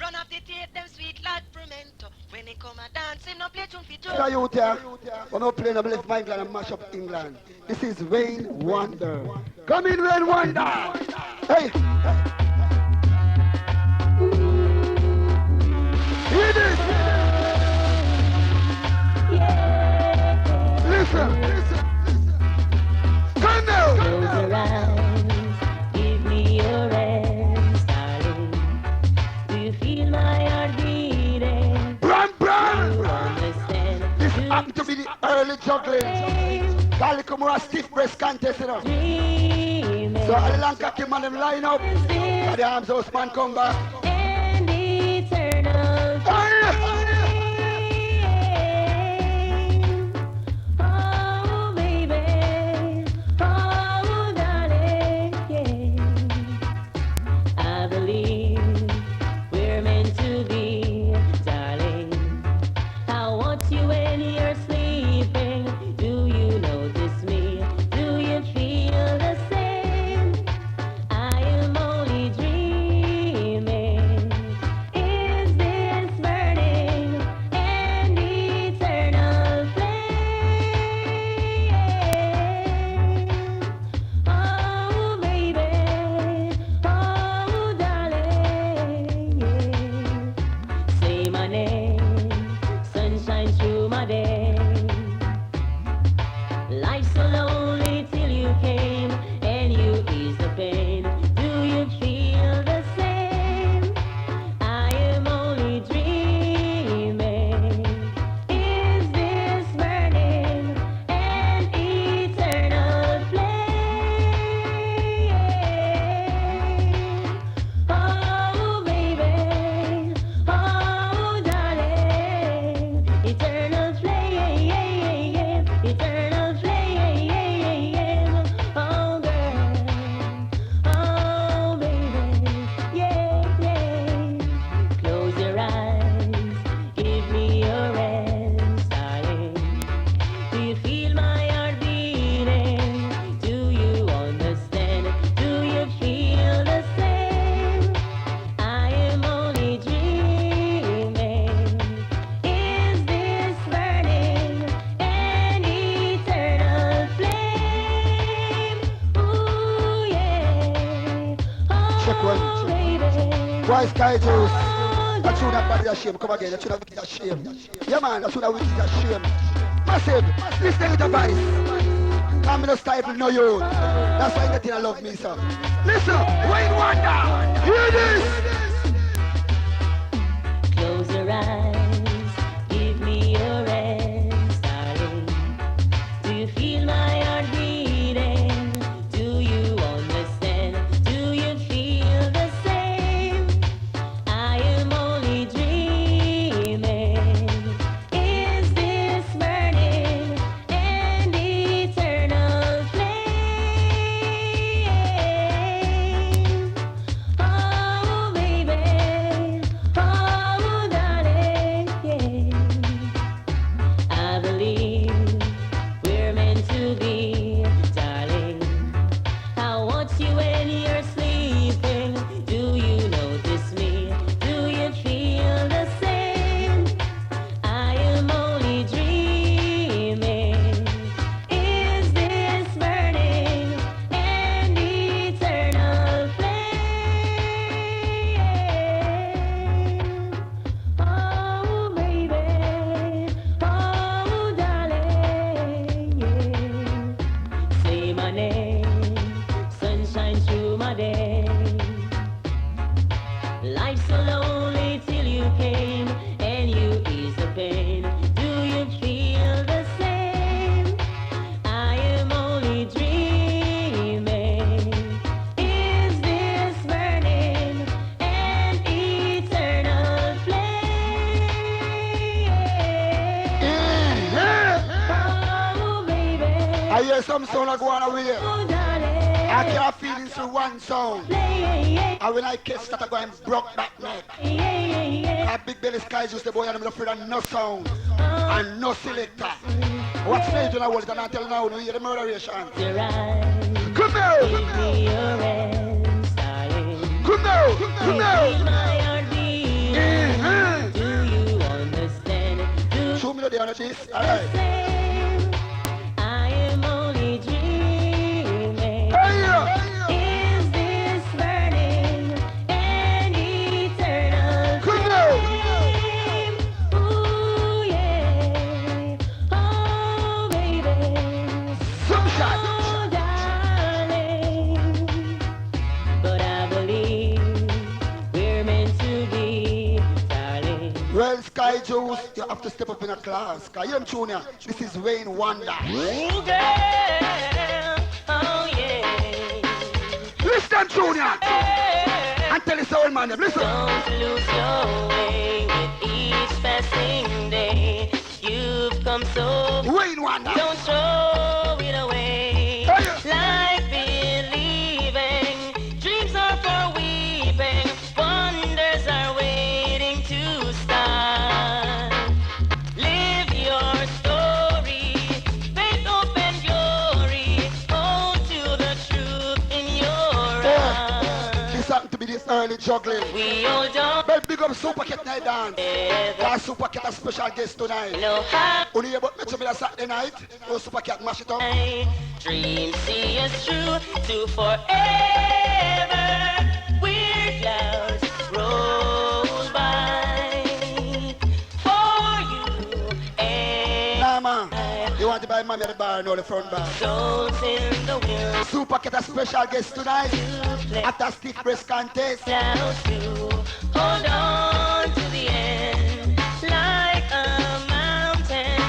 run up the tape, them sweet like fermento. When they come a dancing, no play tune for Joe. Hey, you there? We're not playing a left my England and mash up England. This is Wayne Wonder. Come in, Wayne Wonder. Hey. Hear this. Listen. Come now. Close your eyes, give me your hands, darling. Do you feel my heart beating? Bram. Do you understand? This happened to be the early juggling. Calico stiff breast contest, you know. So all the cocky man them line up. And the arms house man come back. And eternal flame. Oh baby, oh darling, yeah. I believe we're meant to be, darling. I want you when you're sleeping. Do you notice me? Do you feel the same? I am only dreaming. Is this burning and eternal flame? Oh baby, oh darling, yeah. Say my name, sunshine through my day. Life's so lonely till you came and you eased the pain. Do you feel the same? I am only dreaming. Is this burning an eternal flame? Oh baby, oh darling, eternal flame, eternal flame. Oh girl, oh baby, yeah. Close your eyes, give me your hands, darling. Do you feel my heart beating? Do you understand? Do you feel the same? I am only dreaming. Is this burning an eternal flame? Ooh yeah. Check one. Oh baby. Why Sky Juice? That should have body a shame. Come again. That should have wicked a shame. Yeah, man. That should have wicked a shame. Massive. Listen with the voice. I'm in a stifle, no you. That's why you think love me, sir. Listen. Wayne Wonder. Hear this. Close your eyes, give me your hands, darling. Do you feel my heart beating? Do you understand? Do you feel the same? I am only dreaming. Is this burning an eternal flame? Oh baby, oh darling, yeah. I believe we're meant to be, darling. I want you when you're sleeping. Do you notice me? Do you feel the same? I am only dreaming. Is this burning an eternal flame? Oh baby, oh darling, yeah. Say my name, sunshine through my day. Life's so lonely till you came and you eased the pain. Do you feel the same? I am only dreaming. Is this burning an eternal flame? Oh baby, I hear some sound like going away. oh darling, I can't feel it through one sound. And when I catch that, I go and broke that neck. A big belly Sky Juice, the boy, and I'm afraid of no sound and no selector. What's the age when I was going to tell now? You hear the murderation. Your eyes, Come now! give me your hands, darling. Come now! Do Come you now! feel my heart beating? this. the Alright. same. I am only dreaming. Hey, yeah. Is this burning an eternal Come on. flame? Ooh, yeah. Oh, baby. Some shot. Oh, darling. But I believe we're meant to be, darling. Well, Sky Juice, you have to step up in a class. Cause you're Junior. This is Wayne Wonder. Ooh, girl. Oh, yeah. Listen, Junior. And tell us old man, listen. Don't lose your way with each passing day. You've come so far. Wayne Wonder. Don't throw it away. Like believing, dreams are for weeping, wonders are waiting to start. Live your story, faith, hope, and glory. Hold to the truth in your eyes. This happened to be this early juggling. We all don't Well, big up Super Cat Night Dance. Cause Super Cat a special guest tonight. know how. Only about Metro Miller Saturday night. Oh, Super Cat mash it up. Dreams see us through to forever. Weird clouds roll by for you and Nah, man. You want to buy mommy at the bar, no, the front bar. souls in the wind Super Cat a special guest tonight. to play At a stiff breast contest. clouds to hold on to the end like a mountain.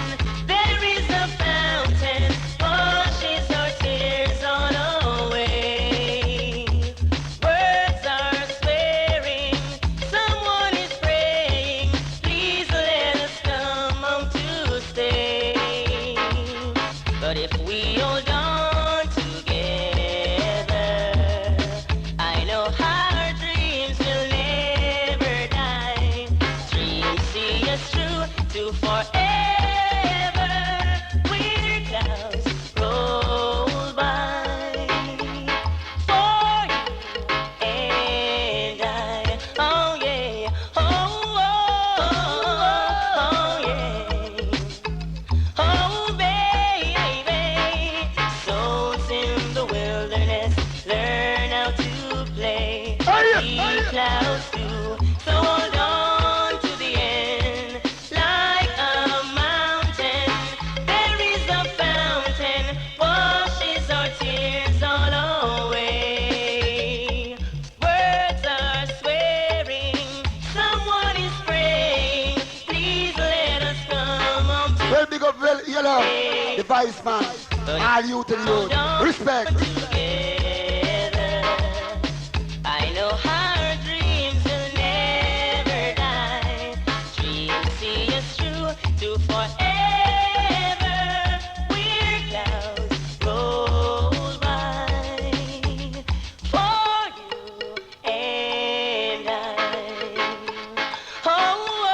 There is a fountain washes our tears all away. Words are swearing, someone is praying. Please let us come home to stay. But if we hold on together, I know our dreams will never die. Dreams see us through to forever. Weird clouds roll by for you and I. Oh yeah, oh yeah. Oh, baby, souls in the wilderness learn how to play. Deep clouds do, so hold on to the end like a mountain. There is a fountain, washes our tears all away. Words are swearing, someone is praying. Please let us come home to Well, big up, well, yellow. The vice man. All youth and youth. Respect. together. I know our dreams will never die. Dreams see us through to forever. Weird clouds roll by for you and I. Oh,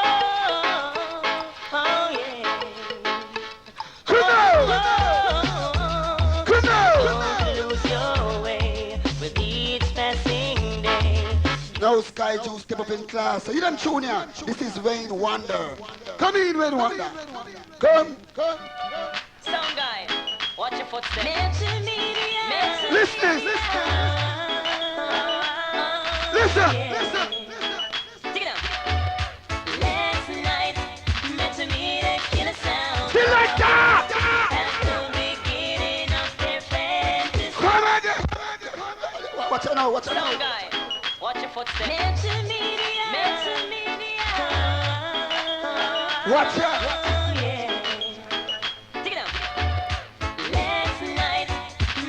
yeah. Come on. Come on. Don't lose your way with each passing day. Now Sky Juice step up in class. So you done Junior. This is Wayne Wonder. Come in, Wayne Wonder. Come. Sound guy, watch your footsteps. Metro Media. Listen. Listen. Dig it out. Last night, Metro Media killer sound. Still like that. At the beginning of their fantasy. Come on. Watch it now. Watch it Sound now. guy, watch your footsteps. Metro Media. Metro Media. Watch it. Oh, yeah. Dig it out. Last night,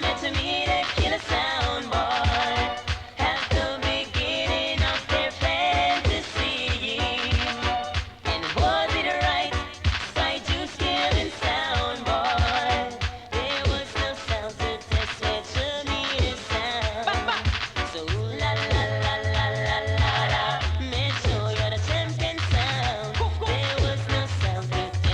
Metro Media killer sound boy. At the beginning of their fantasy. And was it right? Side you killing sound boy. There was no sound to test Metro Media sound. So la la la la la la la. Metro, you're the champion sound. There was no sound to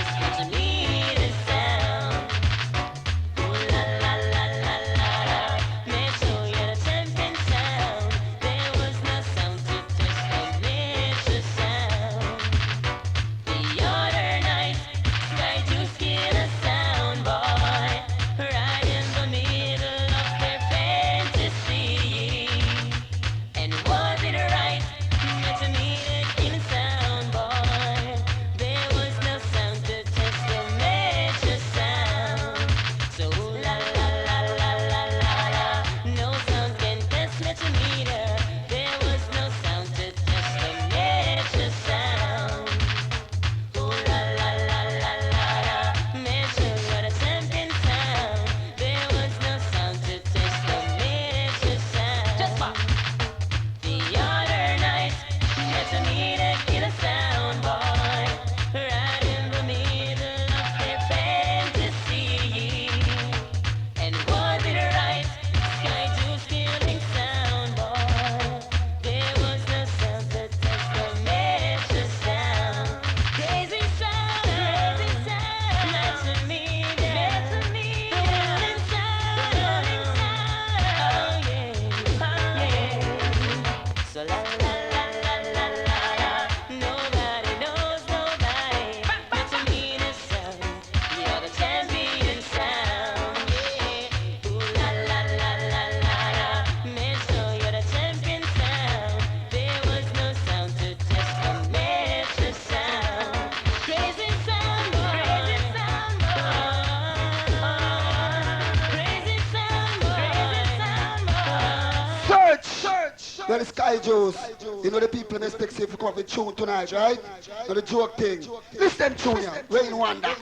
the Sky Juice. You know the people may expect safe to come up with tune tonight, right? You know the joke thing. Listen tune here. Rain Wonder. Now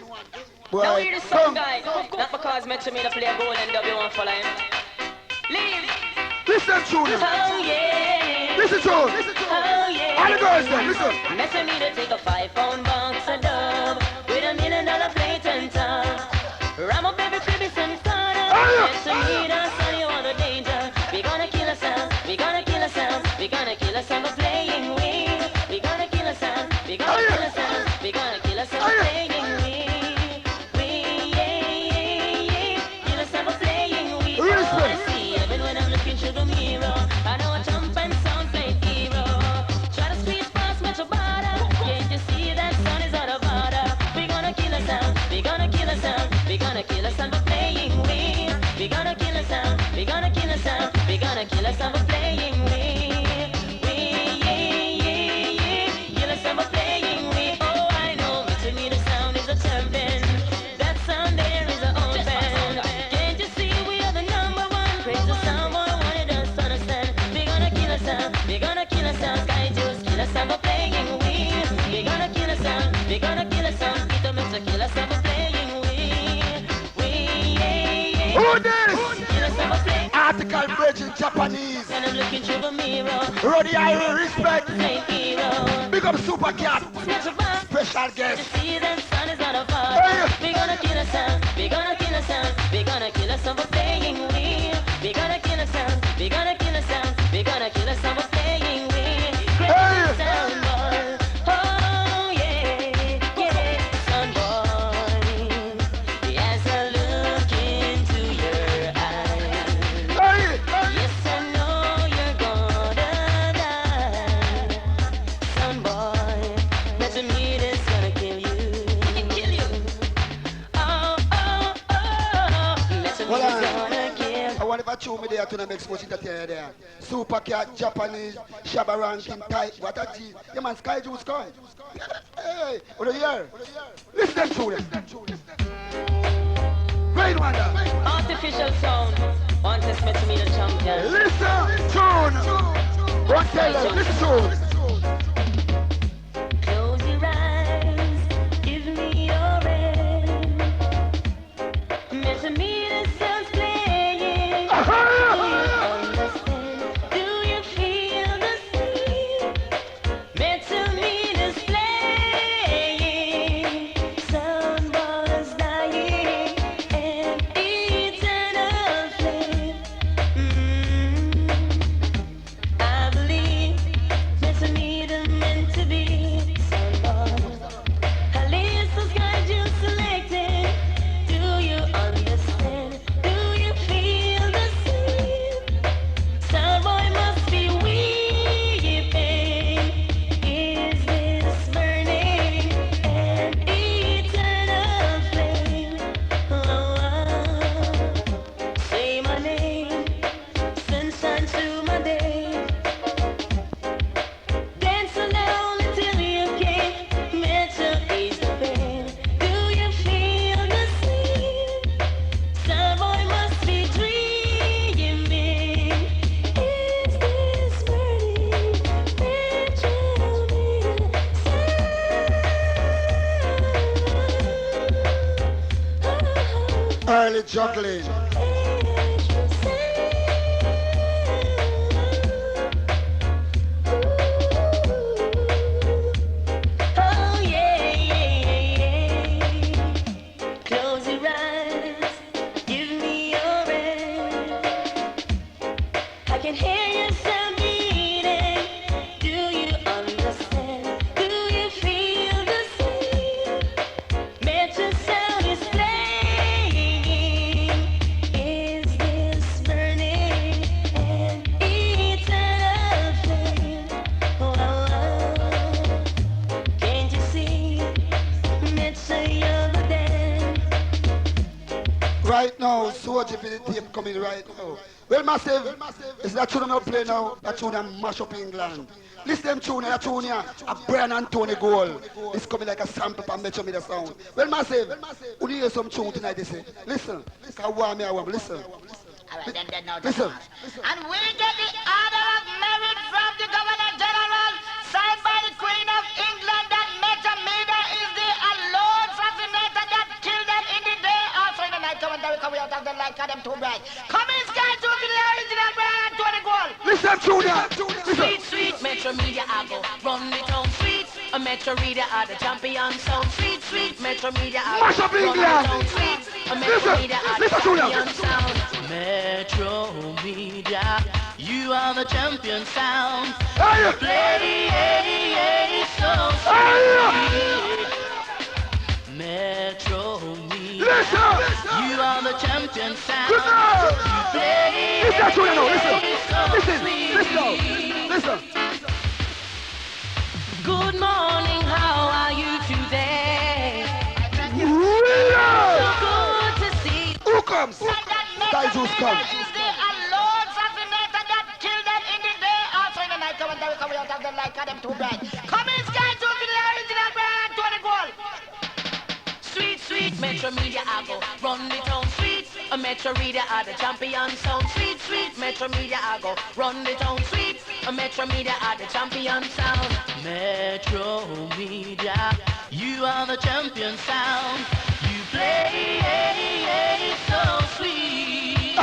Boy, hear the song, come. guys. Not because Metro Media play a goal and W1 follow him. Leave. Listen tune here. Oh yeah. Listen tune. Oh yeah. All the girls then, listen. Metro Media take a 5-pound box of dub with $1 million plate and top. Ram up every baby some starter. Metro Media, son, you want the danger. We gonna kill us out. We gonna kill us out. We gonna kill us out for playing weed. We gonna kill us out. We gonna kill us out. We gonna kill us out for playing weed. To the mirror, I know a jump and sound play hero. Try to squeeze past Metro border. Can't you see that sun is on the border? We gonna kill us out. We gonna kill us out. We gonna kill us out for playing weed. We gonna kill us out. We gonna kill us out. We gonna kill us out for playing weed. Kill us out for playing weed. Oh, I know. To me the sound is a champion. That sound there is a old band. Can't you see we are the number one? Praise the sound boy. We're gonna kill us out, Sky Juice, kill us out for playing weed. We're gonna kill us out, we're gonna kill us out, Peter Metro, kill us out for playing weed. Who this? Kill us out for playing. Article bridge in Japanese. And I'm looking through the mirror. Roddy Iron, respect. Same hero. Big up Super Cat. Metro Box. Special guest. You see that sun is on a fire. We're gonna kill us out, we're gonna kill us out, we're gonna kill us out for playing weed. We're gonna kill us out, we're gonna kill us out, we're gonna kill us out for playing weed. Great sound boy, oh yeah, sound boy. As I look into your eyes, yes I know you're gonna die. Sound boy, Metro Media's gonna kill you. Kill you. Oh, Metro Media's gonna kill. I want if I chew me there to make much entertainer there. Super Cat, Japanese, Shabba ranking tight, what a G. Yeah man, Sky Juice come. Hey, over here. Listen to them. Great wonder. Artificial sound. Want to Metro Media champion. Listen, tune. What tell them, listen to. Close your eyes, give me your hand. Metro Media sounds playing. Do you feel the same? Metro Media's playing. Sound bars dying and eternal flame. I believe Metro Media meant to be sound bars. At least those guys you selected. Do you understand? Do you feel the same? Soundboy must be weeping. Is this burning an eternal flame? Say my name, send sun to my day. Dance alone until you can. Metro is the pain. Do you feel the same? Soundboy must be dreaming. Is this burning? Metro Media sound. Early juggling. Oh yeah. Close your eyes, give me your hand. I can hear your sound beating. Do you understand? Do you feel the same? Metro sound is playing. Is this burning an eternal flame? Can't you see? Metro, you're the dance. Right now, Soldier for the tape coming right now. Well, massive, it's that tune I'm play now, that tune I'm mash up England. Listen them tune, that tune here, a Brian and Tony Gold. It's coming like a sample from Metro Media sound. Well, massive, who hear some tune tonight, they say, listen, I want me, listen. All right, then, no, Listen. And we get the order of merit Media, I go run the town sweet. A Metro Media are the champion sound sweet, sweet. Metro Media I Mash go up run the England. town sweet. A Metro Media are the champion sound. Metro Media, you are the champion sound. Hey. Play so sweet. Metro Media, Listen. you are the champion sound. Good night. You play Listen, Julia, no, listen. so Listen. sweet. Listen. Good morning, how are you today? Yeah. So good to see you. Who comes? Guys, who's come? Sweet, sweet, Metro Media, I go run the town sweet. A Metro Media are the champion sound. Sweet, sweet, Metro Media, I go run the town sweet. A Metro Media are the champion sound. Metro Media, you are the champion sound. You play so sweet.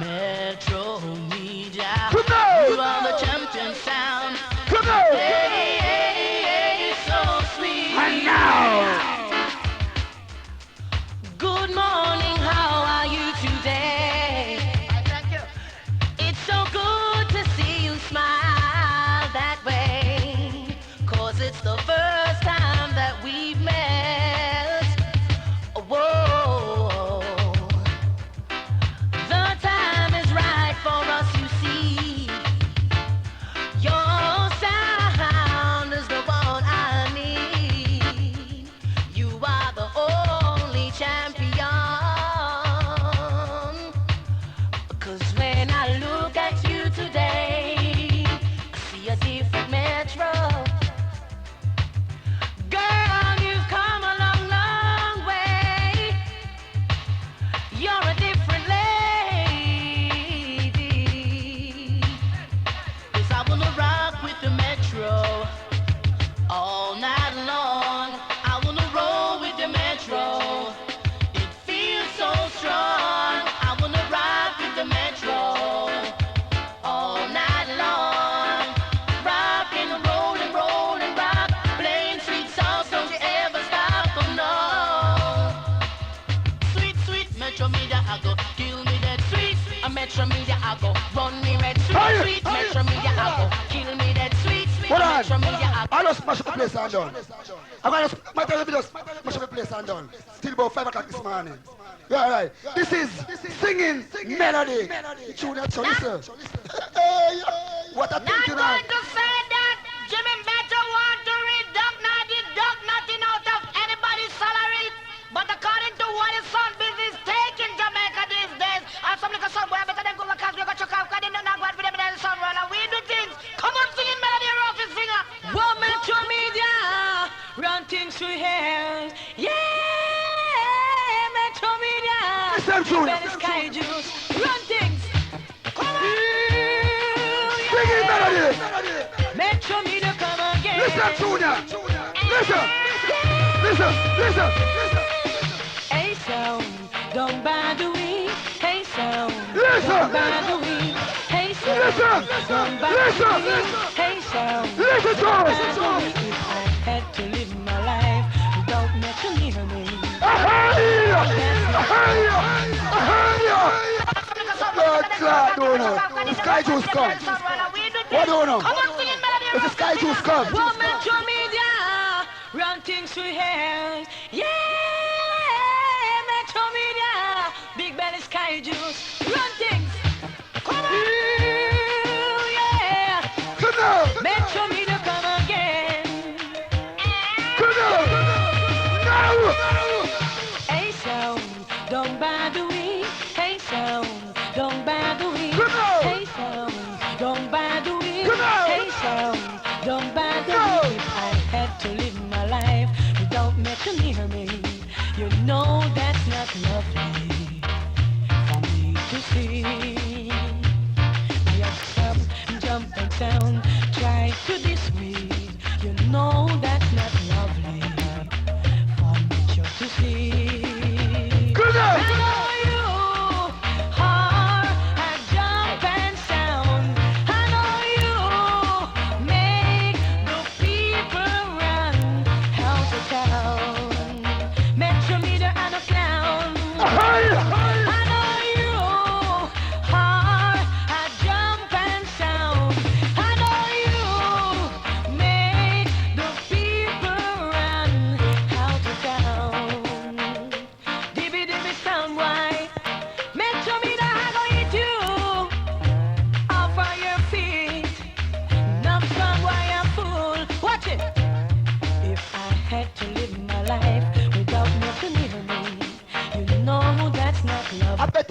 Metro Media, you are the champion sound. Come on. Play so sweet. And now. Good morning, how are you today? Thank you. It's so good to see you smile that way. 'Cause it's the first time that we've met. Whoa. The time is right for us, you see. Your sound is the one I need. You are the only champion. 'Cause when I look at you today, I see a different Metro. Girl, you've come a long, long way. You're a different lady. 'Cause I wanna rock with the Metro all night long. I wanna roll with the Metro. It feels so strong. I wanna rock with the Metro all night long. Rockin' and rollin', rollin', rock. Playing sweet songs, don't you ever stop, oh no. Sweet, sweet Metro Media, I go kill me that sweet. A Metro Media, I go run me red. Sweet, sweet Metro Media, I go kill me that sweet. Hold on. Metro Media, I I just smash up the place and done. I'm gonna just smash up the place and done. Till about 5 o'clock this morning. Yeah, right. This is singing melody. Junior, so listen. Hey, what a thing Not tonight. going to say that Jimmy Metro want to deduct nothing out of anybody's salary. But according to what his son business take in Jamaica these days, and some little son boy better than go because we got your car because they don't know what for them in the sun run and we do things. Come on, singing melody, rough his finger. Well, Metro Media, run things through here. Yeah, Metro Media. Listen, Junior. Better Sky Juice, run things. Come on. Singing melody. Metro Media, come again. Listen, Junior. Listen. Listen. Listen. Hey, sound, don't bother we. Hey, sound, Listen. don't bother we. Hey, sound, Listen. don't bother Listen. we. Hey, sound, Listen to don't us. bother me. If I had to live my life without Metro near me. Lord God, no, no. The Sky Juice come. What do you know? If the Sky Juice come. Well, Metro Media, run things through here. Yeah, Metro Media, Big Belly Sky Juice, run things. Come on. Yeah. Come on. Metro Media, come again. Come on. No. Hey, sound, don't bother we. Hey, sound, don't bother we. Come on. Hey, sound, don't bother we. Come on. Hey, sound, don't bother No. me. If I had to live my life without Metro near me, you know that's not lovely for me to see. I have stop, jump and down, try to dissuade. You know that's not lovely for Metro to see. Come I on. know you are a jump and sound. I know you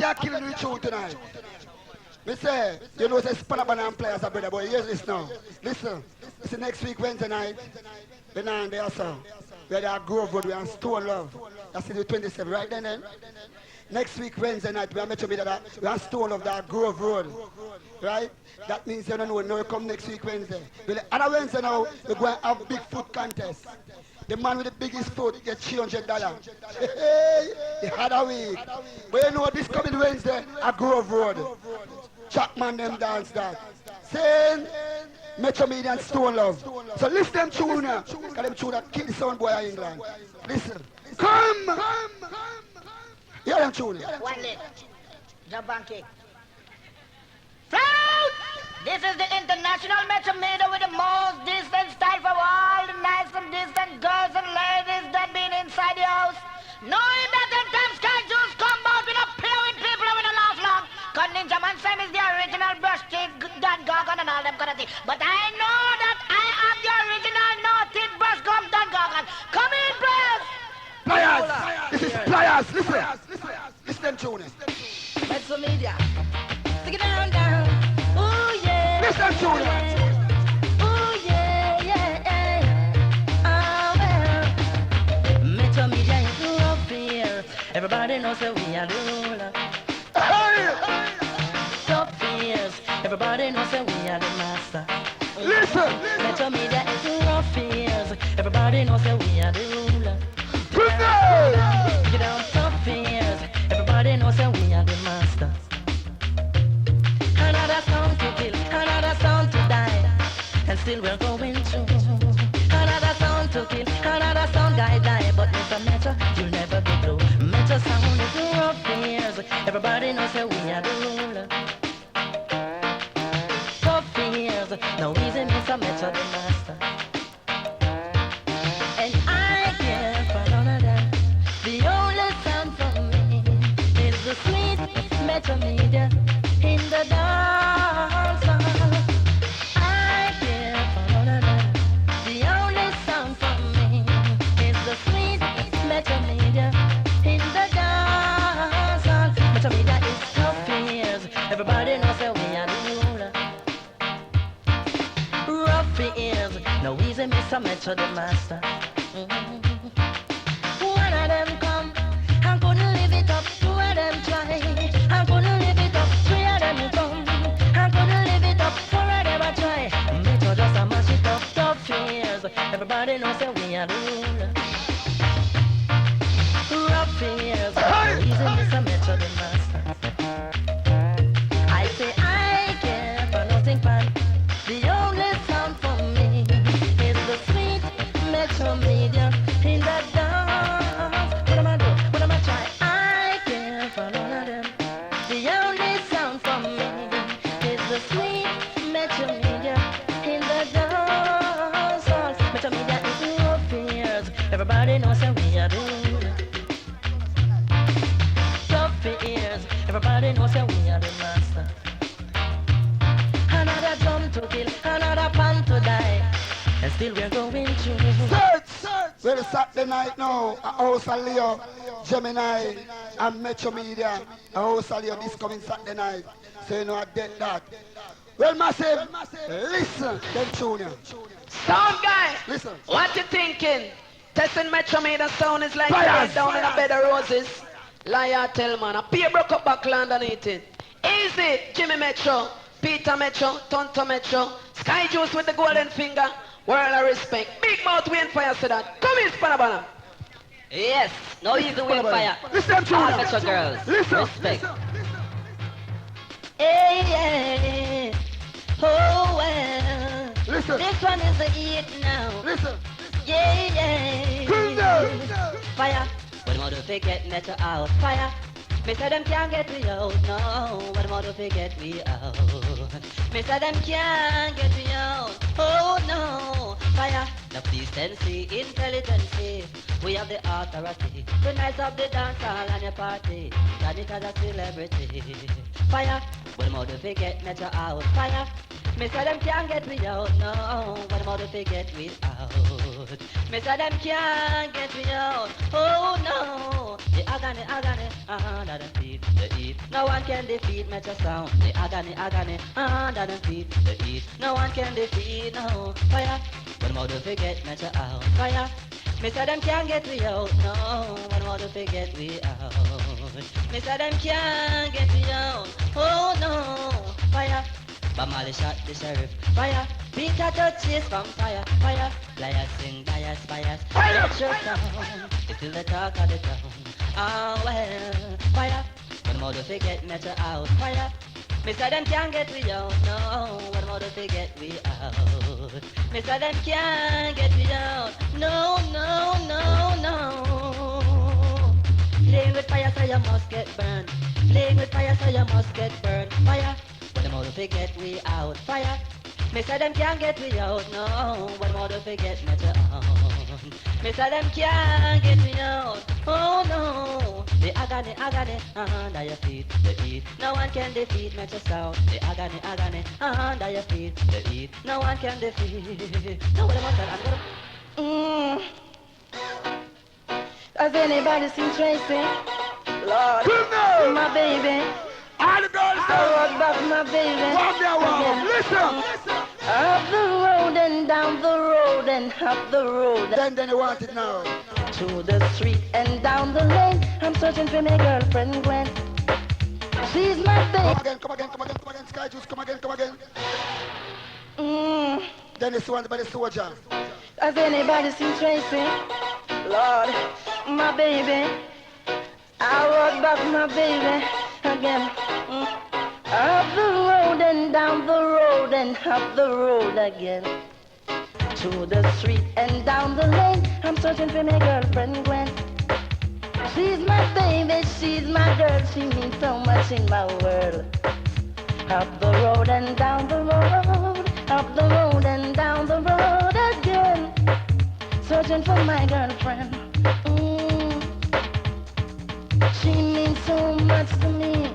can't kill you tune tonight. Me say, you know, say Spanaban players are brother, boy. Here's this now. Listen, it's next week Wednesday night. We're not there, so. We're at Grove Road, we're on Stone Love. That's the 27th, right then? Next week Wednesday night, we are Metro Media, we're on Stone Love, that Grove Road. Right? That means you don't know, now you come next week Wednesday. Well, other Wednesday now, we're going to have a big food contest. The man with the biggest food gets $300. Hey, the other week. But you know, this coming Wednesday, at Grove Road. Chapman them dance that. Saying Metro Media and Stone Love. So listen them tune now. Because them tune that kill the sound boy of England. Listen. Come! Hear them tune. One leg. Jump and kick. Float! This is the international Metro Media with the most distant style for all the nice and distant girls and ladies that been inside the house. Knowing that them time sky juice come out with a play with people with a laugh long. Cause Ninja Man Sam is the original brush teeth, Dan Gargan and all them kind of thing. But I know that I am the original no teeth brush gum Dan Gargan. Come in, please! Players! This is Players! Listen! Listen them tune. Metro Media. Stick it down, down. Ooh, yeah. Listen them tune. Ooh, yeah, yeah. Oh, well. Metro Media is rough here. Everybody knows that we are the ruler. Tough years. Everybody knows that we are the master. Listen! Metro Media is rough years. Everybody knows that we are the ruler. Get down tough years. Everybody knows that we are the master. Another sound to kill, another sound to die, and still we're going through. Another sound to kill, another sound guy die, but Mr. Metro, you'll never be blue. Metro sound is rough years. Everybody knows that we are the ruler. Tough years, no easy, Mr. Metro, the master. And I care for none of that. The only sound for me is the sweet Metro Media in the dance hall. I care for none of that. The only sound for me is the sweet Metro Media in the dance hall. Metro Media is tough years. Everybody knows that we are the ruler. Rough years, no easy, Mr. Metro, the master. One of them come and couldn't live it up. Two of them try and couldn't live it up. Three of them come and couldn't live it up. Four of them a try. Metro just a mash it up. Tough years. Everybody knows that we are the ruler. Rough years. Easy, Mr. Metro, the master. I say I care for nothing fun. The only sound for me is the sweet Metro Media in the dance. What am I do? What am I try? I care for none of them. The only sound for me is the sweet Metro Media in the dance. Metro Media is rough years. Everybody knows that we are the ruler. Tough years. Everybody knows that we are the master. Another drum to kill, another pan to die, and still we're going through. Well, it's Saturday night now, at House of Leo, Gemini, and Metro Media, at House of Leo this coming Saturday night. So you know I get that. Well, Massive, listen, them tune you. Sound guy, Listen. what you thinking? Testing Metro Media sound is like Fires, lying down in a bed of roses. Liar tell man, a peer broke up back underneath it. Easy, Jimmy Metro, Peter Metro, Tonto Metro, Sky Juice with the golden finger. World of respect. Big mouth win fire say that. Come in, Spanabana. Yes, no easy way fire. Listen to All them. Metro girls, Listen. respect. Hey, yeah. Oh well. Listen. This one is the hit now. Listen. Yeah, yeah. Kingdom. Fire. What more do they get Metro out? Fire. Me say them can't get me out, no. What more do they get me out? Me say them can't get me out, oh no. Fire, the decency, intelligence, we have the authority. The nights of the dance hall and the party, done it as a celebrity. Fire, what more do they get Metro out? Fire, me say them can't get me out, no. What more how to forget we out. Me say them can't get me out. Oh no, the agony, under the feet, the heat. No one can defeat me just sound. The agony, under the feet, the heat. No one can defeat no fire. But how to forget me just out. Fire. Me say them can't get me out. No, but how to forget we out. Me say them can't get me out. Oh no, fire. But Molly shot the sheriff. Fire. Peter touches from fire. Fire. Liars sing, bias, bias. Fire. It's your sound. It's still the talk of the town. Oh well. Fire. But more to forget me to out. Fire. Me say them can't get me out. No. But more to forget we out. Me say them can't get me out. No, no, no, no. Playing with fire so you must get burned. Playing with fire so you must get burned. Fire. But them all to forget we out. Fire. Me say them can't get me out. No. But them all to forget me to out. Me say them can't get me out. Oh no. The agony, under your feet, the heat. No one can defeat me just out. The agony, under your feet, the heat. No one can defeat. No one must have. Has anybody seen Tracy? Lord, my baby. All the girls I walk back my baby. Walk there, walk. Listen. Up the road and down the road and up the road. Then you want it now. To the street and down the lane. I'm searching for my girlfriend Gwen. She's my baby. Come again, Sky Juice, come again. Mm. Then it's one by the soldier. Has anybody seen Tracy? Lord, my baby. I walk back my baby again. Up the road and down the road and up the road again. To the street and down the lane. I'm searching for my girlfriend Gwen. She's my baby, she's my girl. She means so much in my world. Up the road and down the road. Up the road and down the road again. Searching for my girlfriend. She means so much to me.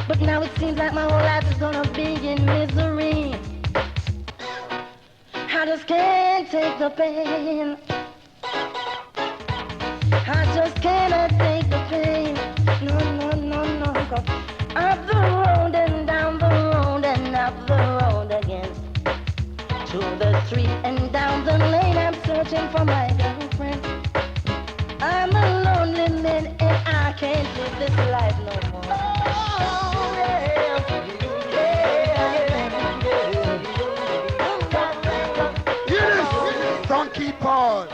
But now it seems like my whole life is gonna be in misery. I just can't take the pain. I just cannot take the pain. No. 'Cause up the road and down the road and up the road again. To the street and down the lane, I'm searching for my girlfriend. I'm a lonely man and I can't live this life no more. Oh, yeah. Yes! Don't keep on.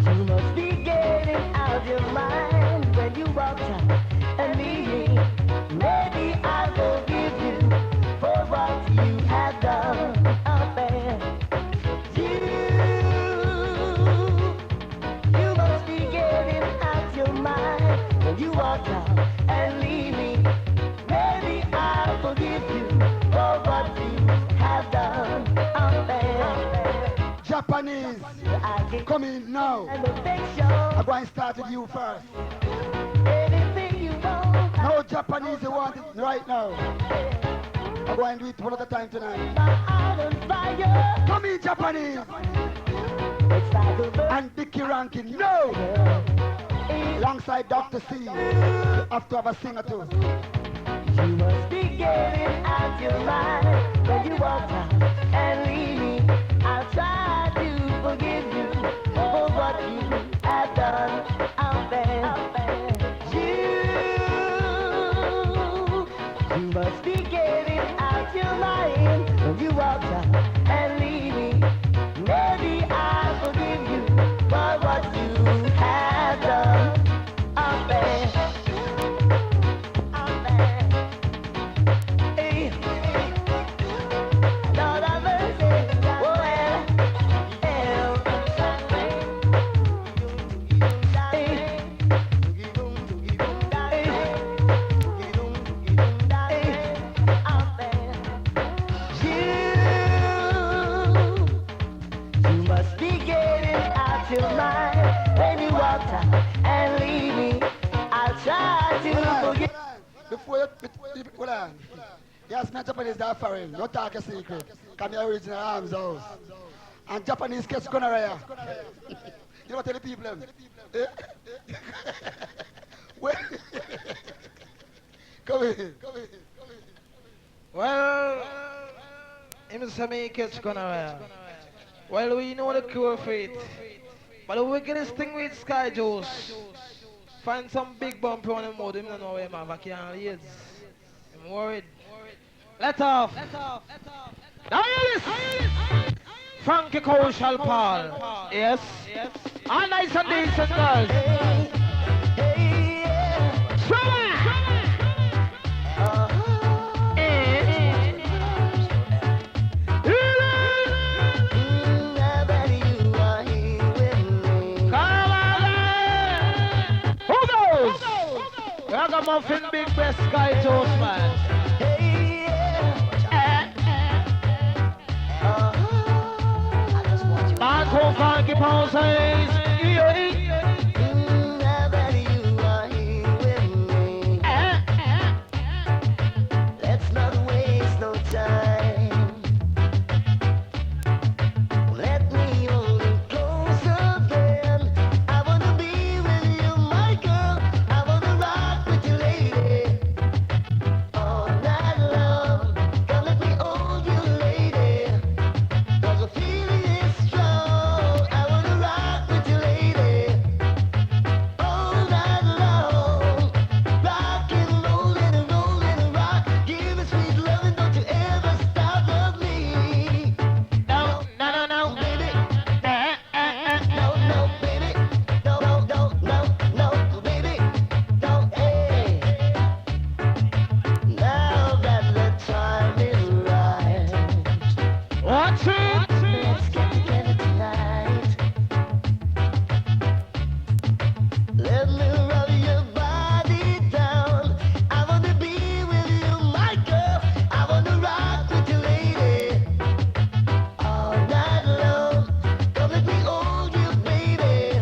You must be getting out of your mind when you walk out and leave me. Maybe I forgive you for what you have done out there. You must be getting out your mind when you walk out and leave me. Maybe I'll forgive you for what you have done out there. Japanese, come in now. And affection, I'm going to start with you first. anything you want. No Japanese, you want it right now. I'm going to do it one at a time tonight. My heart on fire. Come in, Japanese. It's like a bird. And Dickie Rankin, no. Alongside Dr. C, you have to have a singer too. You must be getting out your mind when you walk out and leave me. I'll try to forgive you for what you have done out there. You must be getting out your mind when you walk out and leave me. Maybe I'll forgive you for what you have done out there. Out there. Hey. Lord have mercy. Well, before you, hold on. Yes, me Japanese that foreign. No talk a secret. Come here original arms house. And Japanese kids gonna raya. You know what tell the people them? Eh? Well, come in. Well, him say me catch gonorrhea. Well, we know the cure for it. But the wickedest thing with Sky Juice, find some big bump on him mouth, him don't know where him have a can AIDS. I'm worried. Let off. Now hear this. Frankie Koushal Paul. Yes. All nice and decent girls. Ragamuffin big best Sky Toast man. Marco Funky Pound says, let's not waste no time. Let me hold you closer then. I wanna be with you, my girl. I wanna rock with you, lady. All night long. Come let me hold you, lady. 'Cause the feeling is strong. I wanna rock with you, lady. All night long. Rock and roll and rock. Give me sweet loving, don't you ever stop, love me. no, Baby, no, baby, no, baby, no, hey. Now that the time is right, Watch it. let's get together tonight. Let me rub your body down. I wanna be with you, my girl. I wanna rock with you, lady. All night long, come let me hold you, baby.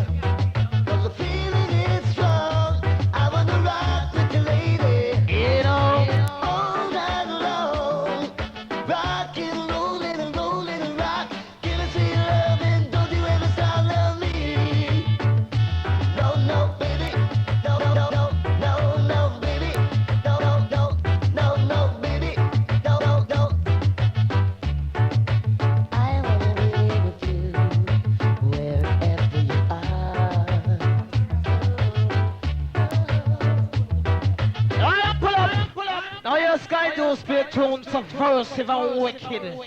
'Cause the feeling is strong. I wanna rock with you, lady. You know, All night long, rock and roll and rock. Give me sweet love and don't you ever stop, love me. No, baby, no, baby, no, baby, no. I wanna be with you wherever you are. pull up. Now your Sky Juice play tunes subversive and wicked.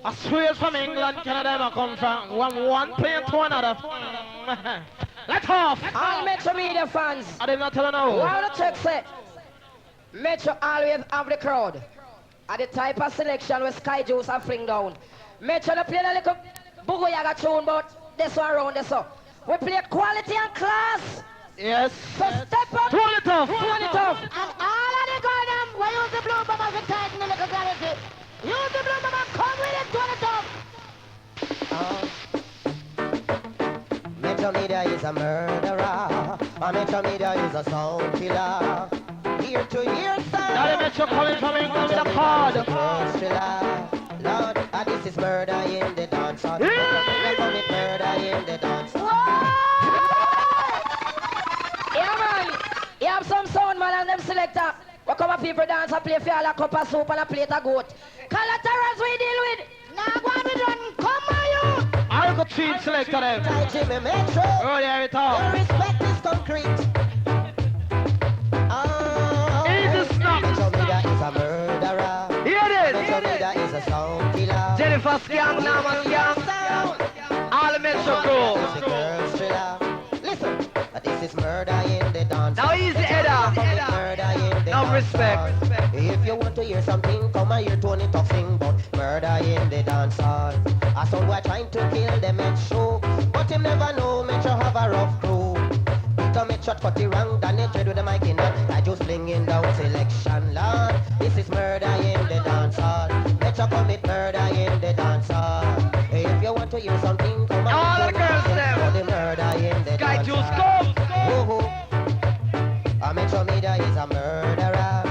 I swear from England, Canada, I come from. One playing to another. Let off. All Metro Media fans, I did not tell you now. while the check set, Metro always have the crowd. At the type of selection where Sky Juice and fling down. Metro they play a little Bugo Yaga tune, but this one around this up. We play quality and class. Yes. So step up. Turn it off. And all of the girl them, we use the blue bomber to tighten the little clarity. Use the blue bomber, come with it, turn it up. Metro Media is a murderer. Metro Media is a sound killer. Year to year sound. Now the Metro coming from England with a card. First thriller. Lord, this is murder in the dance hall. Commit murder in the dance hall. Yeah, man. You have some sound man and them selector. We come up people dance and play for all a cup of soup and a plate of goat. Collaterals we deal with. Now go on, we done, come on you. I got cheap selector them. Tight Jimmy Metro. Earlier it Your all. respect is concrete. Easy snap. Metro Media is a murderer. Here it Metro is. Media is a sound killer. Jennifer Skang, Naman Skang. Sound. All the Metro crew. It's a girl's thriller. Listen, this is murder in the dance. Now easy, Edda. Murder in the No dance respect. hall. If you want to hear something, come and hear Tony talk sing about murder in the dance hall. A sound we're trying to kill the Metro, but him never know Metro have a rough crew. Peter Metro cut it wrong, done it trade with the mic in hand. I just blinging down selection, Lord. This is murder in the dance hall. Metro commit murder in the dance hall. If you want to hear something, come and All hear the girls Tony them. about the murder in the Sky dance Juice, hall. come. A Metro Media is a murderer.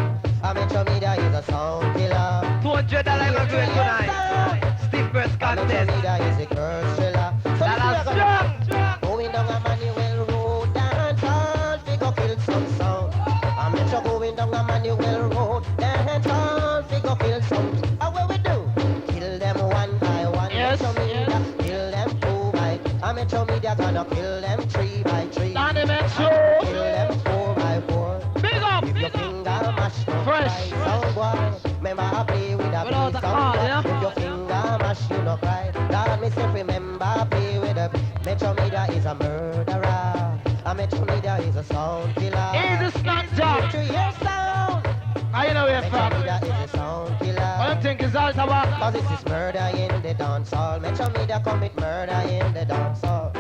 do it tonight. Stiff breast contest. Is a girl thriller. So That's listen, strong. going down a Manuel Road, dance hall, we go kill some sound. I'm metro going down a Manuel Road, dance hall, we go kill some. How will we do? Kill them one by one. Yes, Metro media, kill them two by. I'm metro media gonna kill them three by three. Danny Metro. Kill them four by four. Big up. If your finger mash no Fresh. cry, sound boy. Remember I play with a Without piece a of card, wood. yeah? If your finger mash you no cry. Lord me say remember I play with a Metro Media is a murderer. A Metro Media is a sound killer. Easy snack job. To your sound. I know where Metro from. Media is a sound killer. What do you think is all about? Cause this is murder in the dance hall. Metro Media commit murder in the dance hall.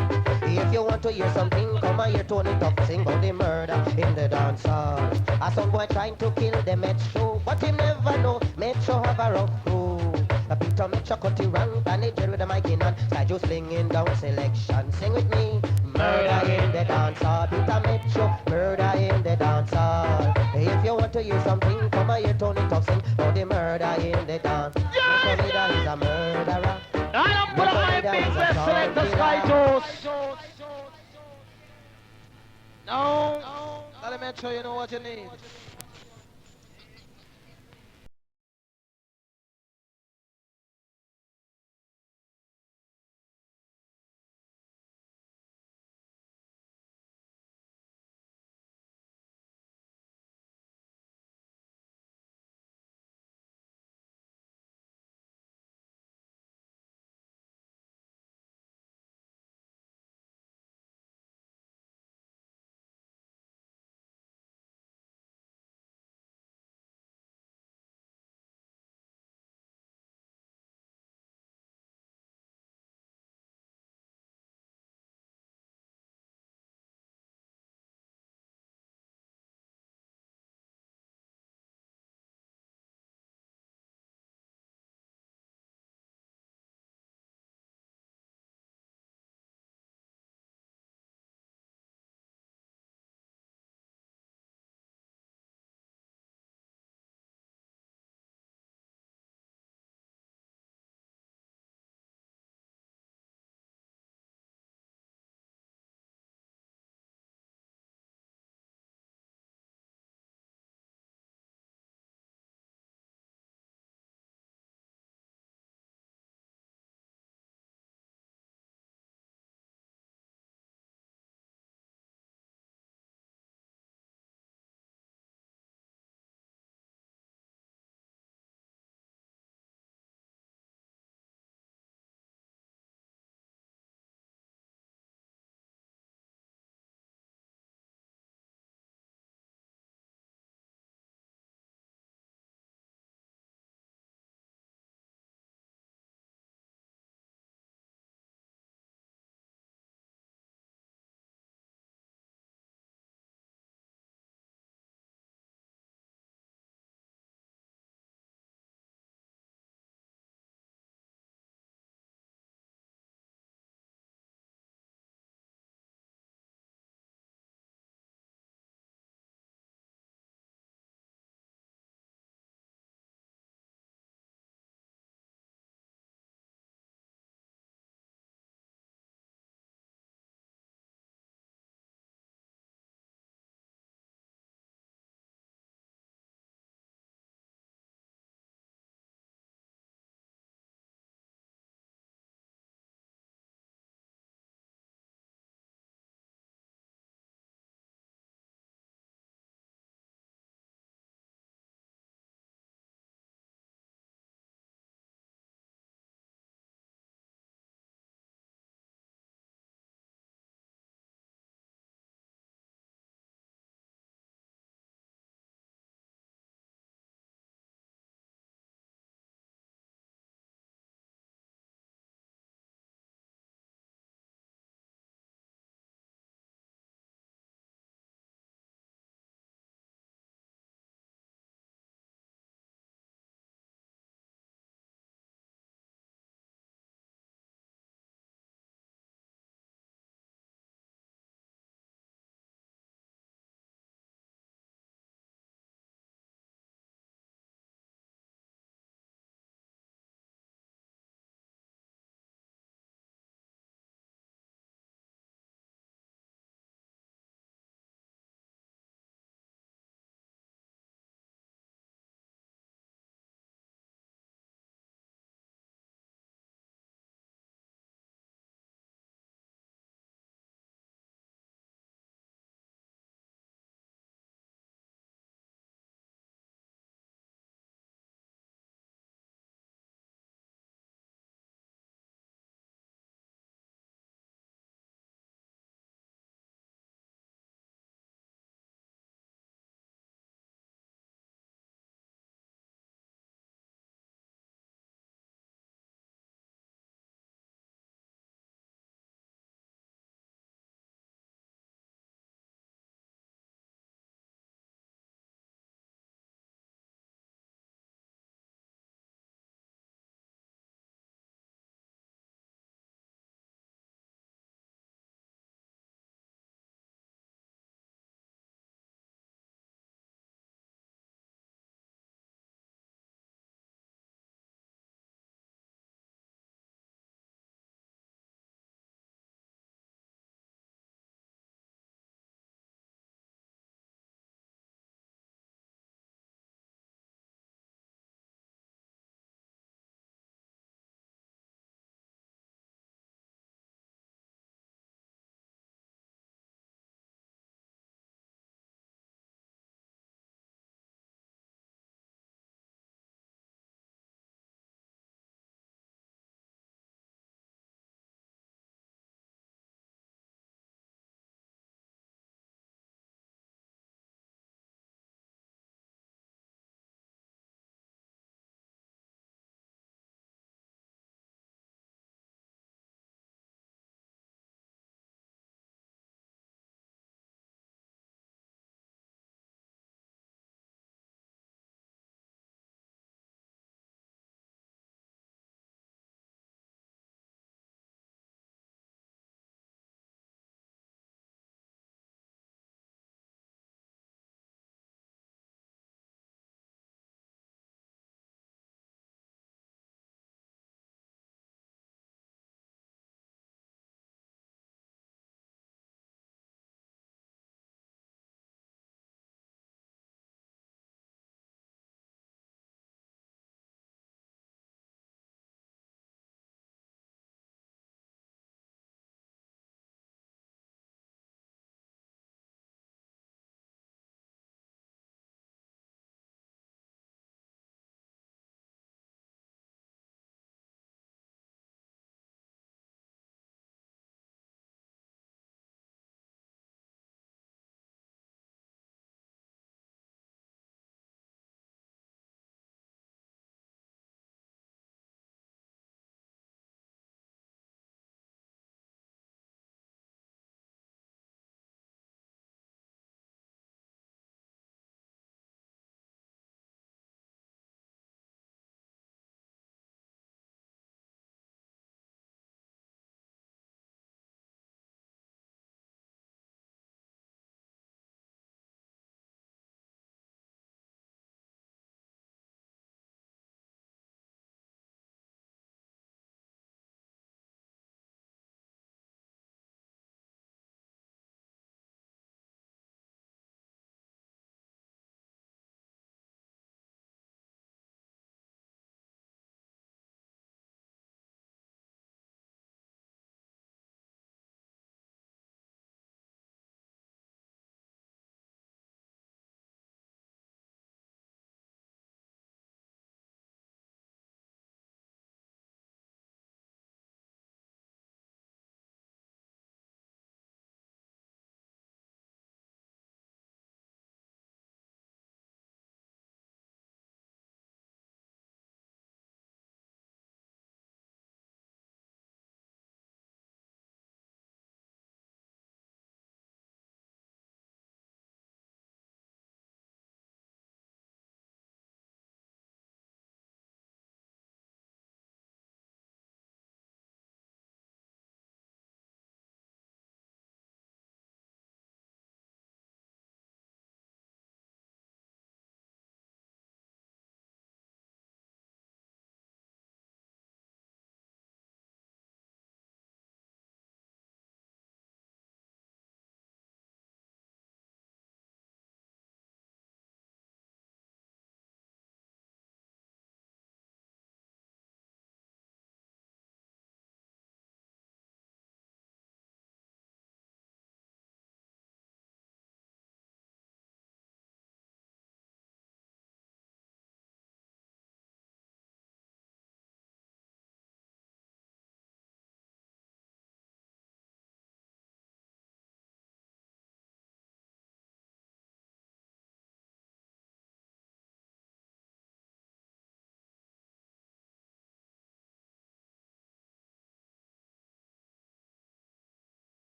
If you want to hear something, come and hear Tony Talk sing about the murder in the dance hall. A some boy trying to kill the Metro, but he never know Metro have a rough crew. A Peter Metro cut the rank and he dread with the mic in hand. Sky just slinging down selection. Sing with me. Murder in the dance hall. Peter Metro, murder in the dance hall. If you want to hear something, come and hear Tony Talk sing about the murder in the dance. Metro Media is a murderer. I don't put a high big best selector Sky Joes. No. Gotta make sure you know what you need.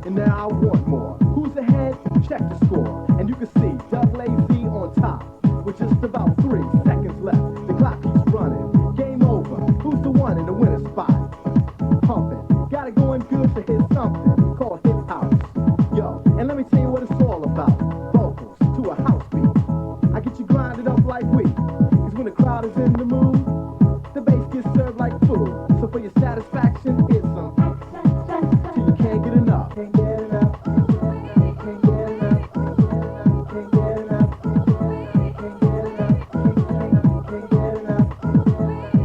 and now I want more. Who's ahead? Check the score. And you can see Double AZ on top with just about 3 seconds left. The clock keeps running. Game over. Who's the one in the winner spot? Pumping. Got it going good to hit something called hip house. Yo, and let me tell you what it's all about. Vocals to a house beat. I get you grinded up like wheat. Cause when the crowd is in the mood, the bass gets served like food. So for your satisfaction, it's some till you can't get enough. Can't get enough. Can't get enough. Can't get enough. Can't get enough. Can't get enough.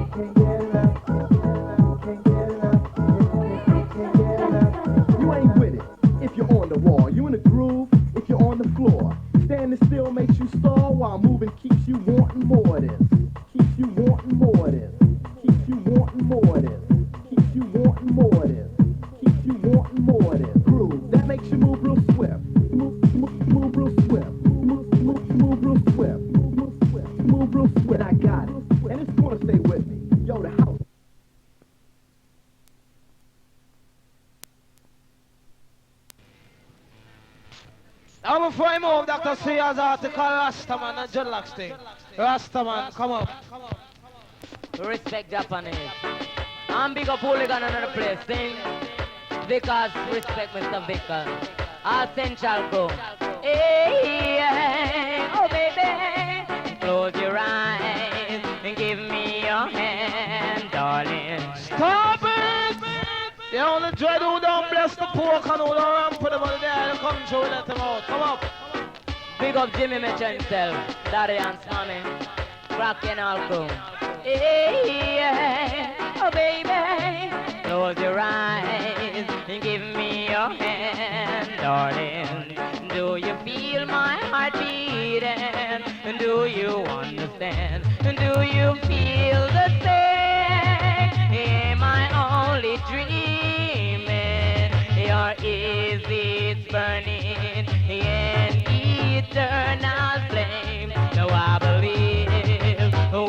Can't get enough. Can't get enough. Can't get enough. You ain't with it if you're on the wall. You in the groove if you're on the floor. Standing still makes you stall while moving keeps you wanting more of this. Keeps you wanting more of this. Keeps you wanting more of this. Keeps you wanting more of this. Keeps you wanting more of this. Groove that makes you move real swift. Move real swift. Move real swift. Move real swift. And I got it. And it's gonna stay with me. Yo, the house. Now before I move, Dr. C has an article Rastaman and Dreadlocks thing. Rastaman, come up. Respect Japanese. I'm big up hooligan another place. Sing Vickers, respect Mr. Vickers. All Central go. Hey, oh baby, close your eyes and give me your hand, darling. Stop it! The only dread who don't bless the pork and who don't ramp for the money there, you come through and let them out. Come up. Big up Jimmy Mitchell himself, Daddy and Swami, Cracking all crew. Hey, oh baby, close your eyes and give me your hand, darling. Do you feel my heart beating? Do you understand? Do you feel the same? Am I only dreaming? Or is it burning an eternal flame? No, I believe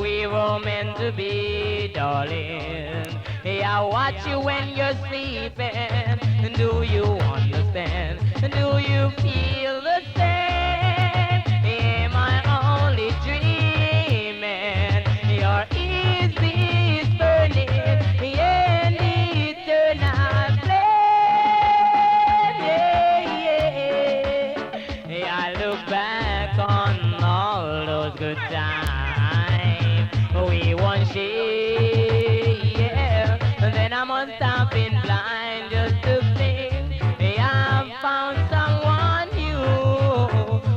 we were meant to be, darling. I watch you when you're sleeping. Do you understand? Do you feel the same? Am I only dreaming? Or is this burning an eternal flame? Yeah, yeah. I look back on all those good times we once shared, yeah. And then I'm on stopping blind just to think I found someone new,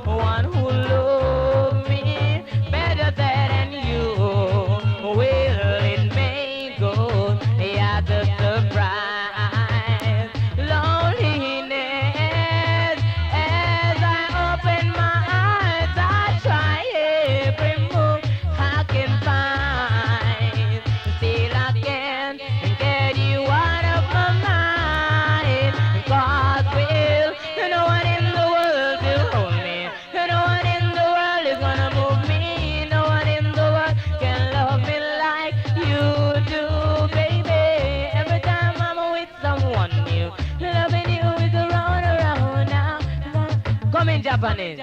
one who loves me better than you. Will it may go at the surprise loneliness as I open my eyes. I try every move I can find. Still I can't get you out of my mind. God will, no one in the world will hold me. No one in the world is gonna move me. No one in the world can love me like you do, baby. Every time I'm with someone new, loving you is around now. Come in Japanese.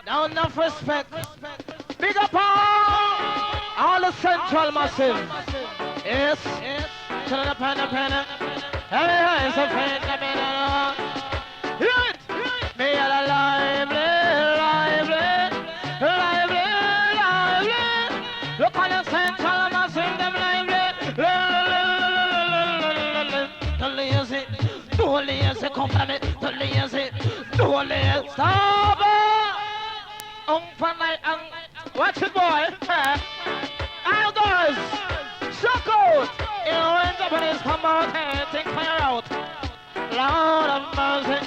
Now enough respect. Big up all the central massive. Yes. Turn the pen. Hey, it's a friend. Hit! Me a lively. Look on the central massive, them lively. Don't lazy, come from it. Don't lazy. Stop it! Watch it, boy. Outdoors. Shock out. You know when Japanese come out here, think fire out. Lord of mercy.